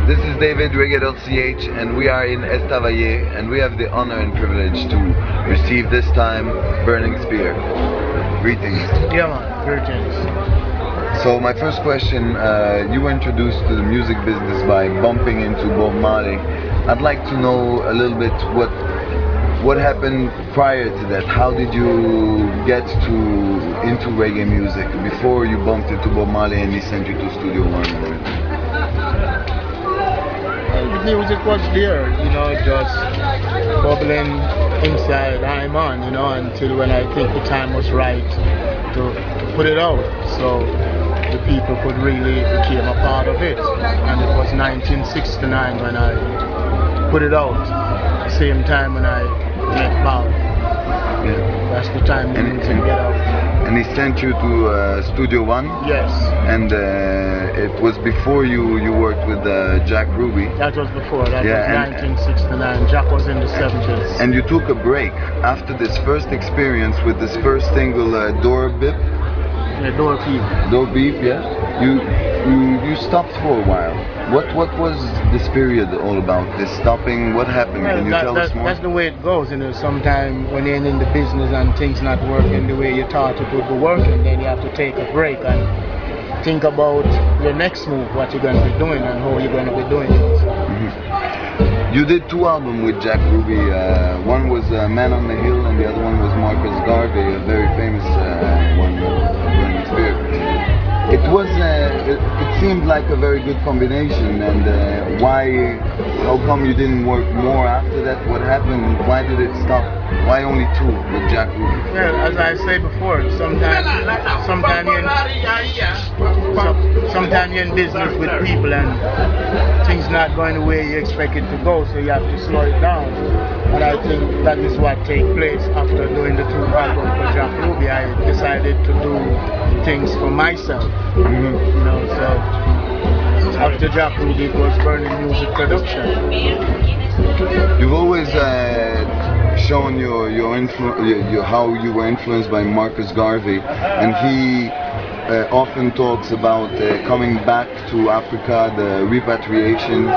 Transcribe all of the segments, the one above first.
This is David, Reggae.ch, and we are in Estavayer, and we have the honor and privilege to receive this time Burning Spear. Greetings. Yeah, man. Greetings. So my first question, you were introduced to the music business by bumping into Bob Marley. I'd like to know a little bit what happened prior to that. How did you get into reggae music before you bumped into Bob Marley and he sent you to Studio One and everything? The music was there, just bubbling inside I'm on, until when I think the time was right to put it out. So the people could really become a part of it. And it was 1969 when I put it out. The same time when I met Bob. Yeah. That's the time the music get out. And he sent you to Studio One? Yes. And it was before you worked with Jack Ruby? That was before. That was 1969. Jack was in the 70s. And you took a break after this first experience with this first single, Door Beep? Yeah, Door Beep. Door Beep, yeah. You stopped for a while. What was this period all about? This stopping? What happened? Well, can you tell us more? That's the way it goes. Sometimes when you're in the business and things not working the way you thought it would be working, then you have to take a break and think about your next move, what you're going to be doing and how you're going to be doing it. Mm-hmm. You did 2 albums with Jack Ruby. One was Man on the Hill and the other one was Marcus Garvey, a very famous one, Burning Spear. It seemed like a very good combination, and how come you didn't work more after that? What happened? Why did it stop? Why only 2 with Jack Ruby? Well, as I said before, sometimes you're in business with people and things not going the way you expect it to go, so you have to slow it down. And I think that is what takes place after doing the 2 albums for Jack Ruby. I decided to do things for myself. Mm-hmm. So after Jack Ruby, it was Burning Music Production. You've always shown how you were influenced by Marcus Garvey, and he often talks about coming back to Africa, the repatriation.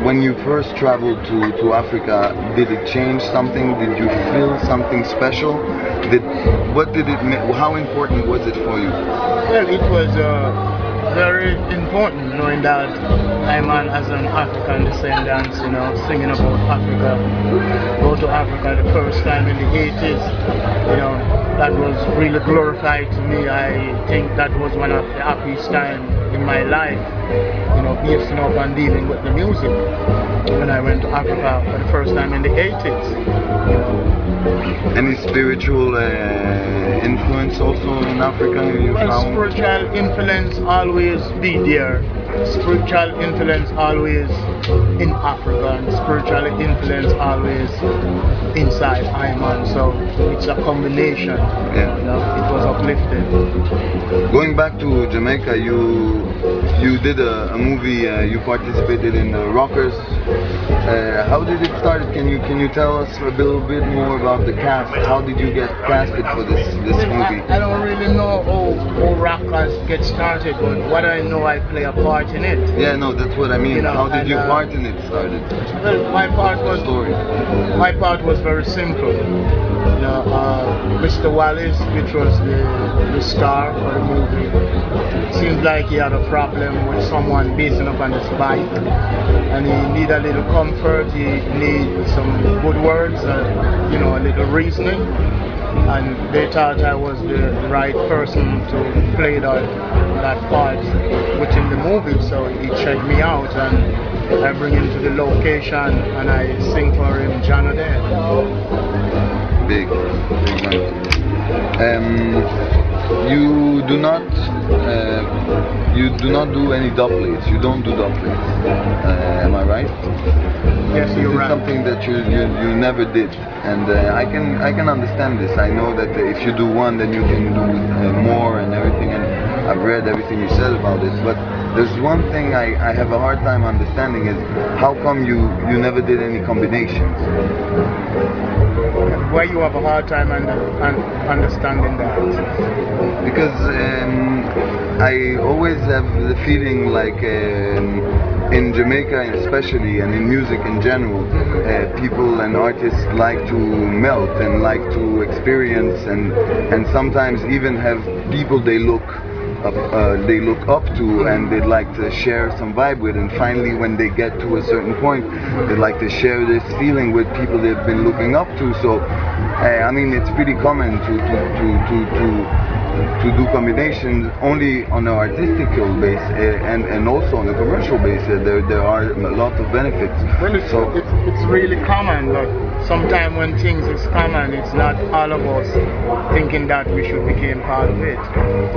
When you first traveled to Africa, did it change something? Did you feel something special? How important was it for you? Well, it was very important knowing that I'm as an African descendant, singing about Africa. Go to Africa the first time in the 80s, that was really glorified to me. I think that was one of the happiest times in my life, basing up and dealing with the music when I went to Africa for the first time in the 80s. Any spiritual influence also in Africa? Spiritual influence always be there. Spiritual influence always in Africa, and spiritual influence always inside Iman. So it's a combination. Yeah. It was uplifting. Going back to Jamaica, you did a movie. You participated in the Rockers. How did it start? Can you tell us a little bit more about the cast? How did you get casted for this movie? I don't really know how Rockers get started, but what I know, I play a part in it. Yeah, no, that's what I mean. How did your part in it started? Well, my part was very simple. Mr. Wallace, which was the star for the movie, it seemed like he had a problem with someone basing up on his bike, and he needed a little comfort. He needed some good words, a little reasoning. And they thought I was the right person to play that part within the movie, so he checked me out and I bring him to the location and I sing for him John O'Day. Big you do not do any doublets. You don't do doublets. Am I right? Yes, you're right. Something that you never did, and I can understand this. I know that if you do one, then you can do more and everything. And I've read everything you said about it. But there's one thing I have a hard time understanding is how come you never did any combinations? Why you have a hard time understanding that? Because I always have the feeling like in Jamaica especially, and in music in general, people and artists like to melt and like to experience, and sometimes even have people they look up to, and they'd like to share some vibe with, and finally when they get to a certain point, they'd like to share this feeling with people they've been looking up to. So I mean, it's pretty common to do combinations only on an artistical base, and also on a commercial base. There are a lot of benefits. Well, it's really common, but sometimes when things is common, it's not all of us thinking that we should become part of it.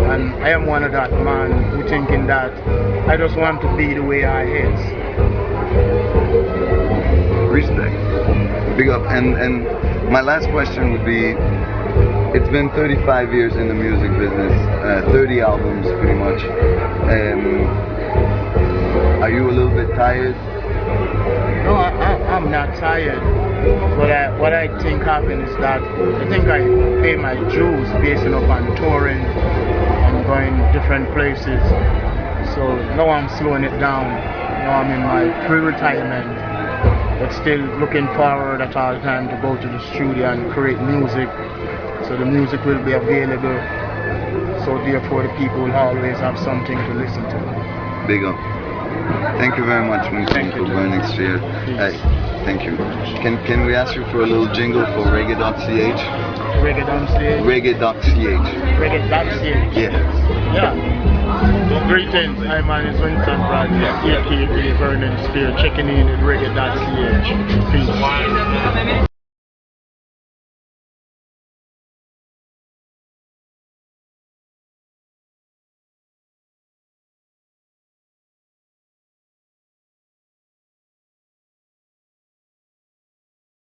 And I am one of that man who thinking that I just want to be the way I is. Respect. Big up. And my last question would be, it's been 35 years in the music business, 30 albums pretty much. Are you a little bit tired? No, I'm not tired. But what I think happened is that I think I pay my dues based on touring and going different places. So now I'm slowing it down. Now I'm in my pre-retirement, but still looking forward at all time to go to the studio and create music. So the music will be available. So therefore the people will always have something to listen to. Big up. Thank you very much, Winston, for burning sphere. Hey, thank you. Can we ask you for a little jingle for Reggae.ch? Reggae.ch? Reggae.ch. Reggae.ch? Yeah. Yeah. Greetings, I'm Winston Bradley, aka Burning Spear, checking in at Reggae.ch. Peace.